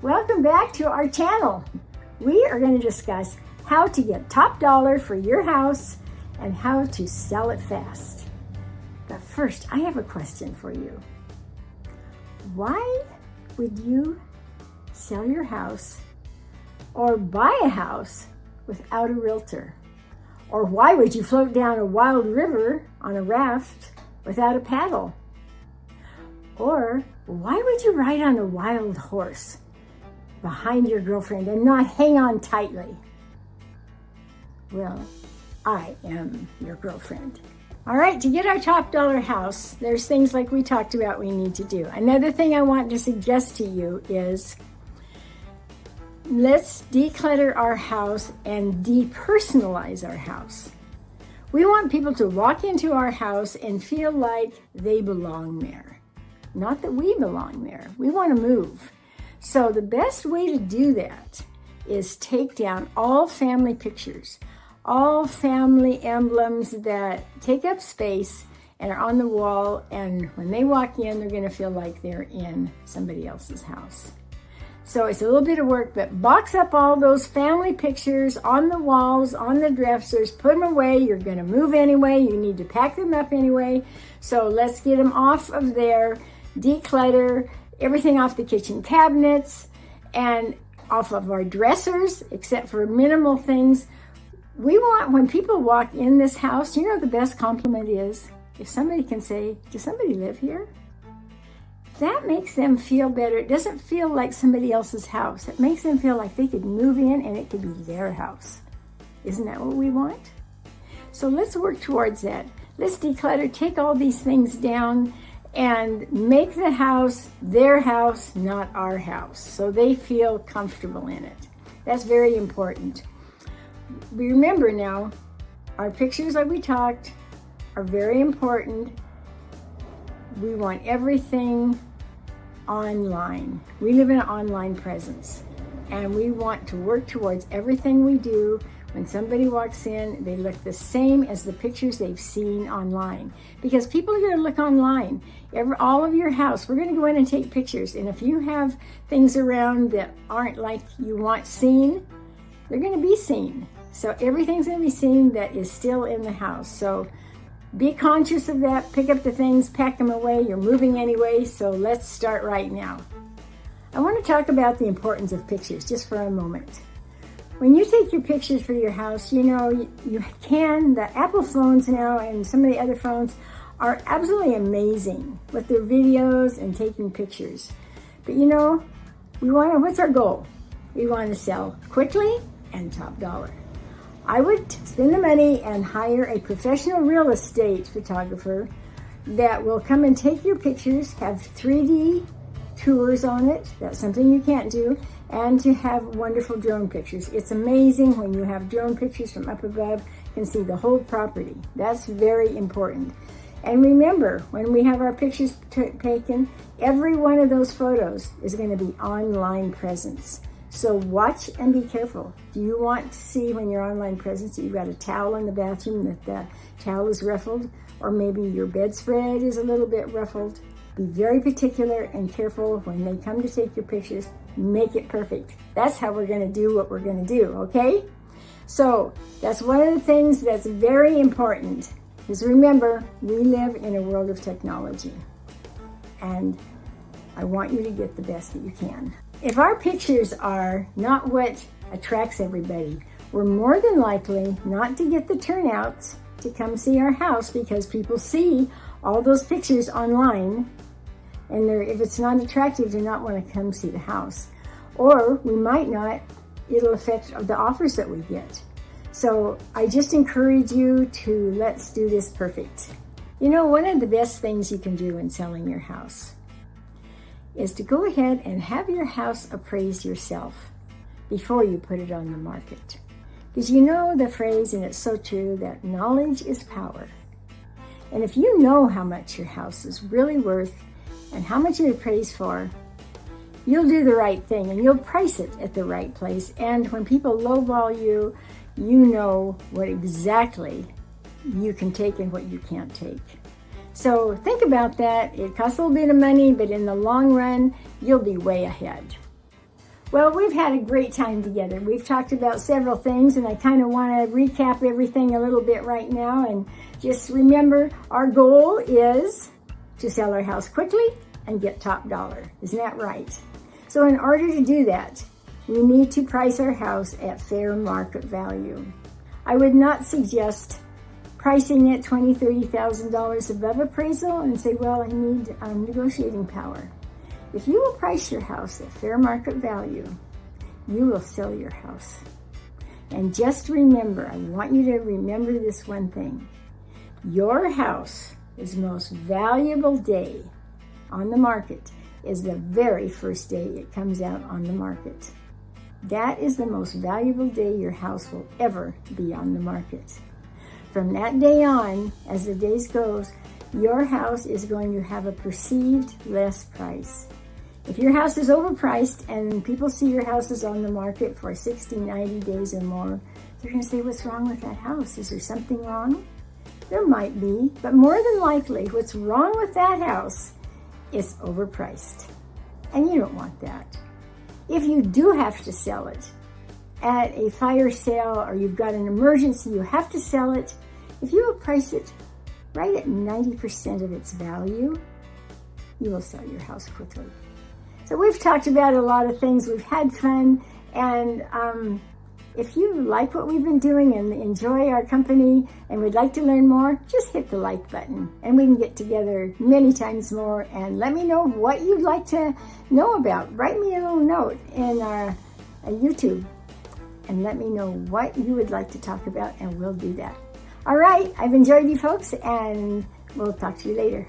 Welcome back to our channel. We are going to discuss how to get top dollar for your house and how to sell it fast. But first, I have a question for you. Why would you sell your house or buy a house without a realtor? Or why would you float down a wild river on a raft without a paddle? Or why would you ride on a wild horse behind your girlfriend and not hang on tightly? Well, I am your girlfriend. All right, to get our top dollar house, there's things like we talked about we need to do. Another thing I want to suggest to you is let's declutter our house and depersonalize our house. We want people to walk into our house and feel like they belong there. Not that we belong there. We want to move. So the best way to do that is take down all family pictures, all family emblems that take up space and are on the wall, and when they walk in, they're going to feel like they're in somebody else's house. So it's a little bit of work, but box up all those family pictures on the walls, on the dressers, put them away. You're going to move anyway. You need to pack them up anyway. So let's get them off of there, declutter everything off the kitchen cabinets and off of our dressers, except for minimal things. We want, when people walk in this house, you know the best compliment is if somebody can say, does somebody live here? That makes them feel better. It doesn't feel like somebody else's house. It makes them feel like they could move in and it could be their house. Isn't that what we want? So let's work towards that. Let's declutter, take all these things down, and make the house their house, not our house, so they feel comfortable in it. That's very important. Remember now, our pictures like we talked are very important. We want everything online. We live in an online presence, and we want to work towards everything we do. When somebody walks in, they look the same as the pictures they've seen online, because people are going to look online. All of your house, we're going to go in and take pictures, and if you have things around that aren't like you want seen, they're going to be seen. So everything's going to be seen that is still in the house. So be conscious of that. Pick up the things, pack them away. You're moving anyway, so let's start right now. I want to talk about the importance of pictures just for a moment. When you take your pictures for your house, you know, the Apple phones now and some of the other phones are absolutely amazing with their videos and taking pictures. But you know, what's our goal? We want to sell quickly and top dollar. I would spend the money and hire a professional real estate photographer that will come and take your pictures, have 3D tours on it. That's something you can't do. And to have wonderful drone pictures. It's amazing when you have drone pictures from up above, you can see the whole property. That's very important. And remember, when we have our pictures taken, every one of those photos is going to be online presence. So watch and be careful. Do you want to see when you're online presence that you've got a towel in the bathroom, that the towel is ruffled, or maybe your bedspread is a little bit ruffled? Be very particular and careful when they come to take your pictures. Make it perfect. That's how we're going to do what we're going to do, okay? So that's one of the things that's very important, is remember, we live in a world of technology, and I want you to get the best that you can. If our pictures are not what attracts everybody, we're more than likely not to get the turnouts to come see our house, because people see all those pictures online, and if it's not attractive, they're not want to come see the house. Or we might not, it'll affect the offers that we get. So I just encourage you to let's do this perfect. You know, one of the best things you can do in selling your house is to go ahead and have your house appraised yourself before you put it on the market. Because you know the phrase, and it's so true, that knowledge is power. And if you know how much your house is really worth and how much you're appraised for, you'll do the right thing and you'll price it at the right place. And when people lowball you, you know what exactly you can take and what you can't take. So think about that. It costs a little bit of money, but in the long run, you'll be way ahead. Well, we've had a great time together. We've talked about several things, and I kind of want to recap everything a little bit right now. And just remember, our goal is to sell our house quickly and get top dollar. Isn't that right? So in order to do that, we need to price our house at fair market value. I would not suggest pricing it $20,000, $30,000 above appraisal and say, well, I need negotiating power. If you will price your house at fair market value, you will sell your house. And just remember, I want you to remember this one thing. Your house's most valuable day on the market is the very first day it comes out on the market. That is the most valuable day your house will ever be on the market. From that day on, as the days goes, your house is going to have a perceived less price. If your house is overpriced and people see your house is on the market for 60, 90 days or more, they're going to say, what's wrong with that house? Is there something wrong? There might be, but more than likely, what's wrong with that house is overpriced. And you don't want that. If you do have to sell it at a fire sale or you've got an emergency, you have to sell it, if you will price it right at 90% of its value, you will sell your house quickly. So we've talked about a lot of things. We've had fun. And if you like what we've been doing and enjoy our company and would like to learn more, just hit the like button and we can get together many times more. And let me know what you'd like to know about. Write me a little note in YouTube and let me know what you would like to talk about and we'll do that. All right. I've enjoyed you folks and we'll talk to you later.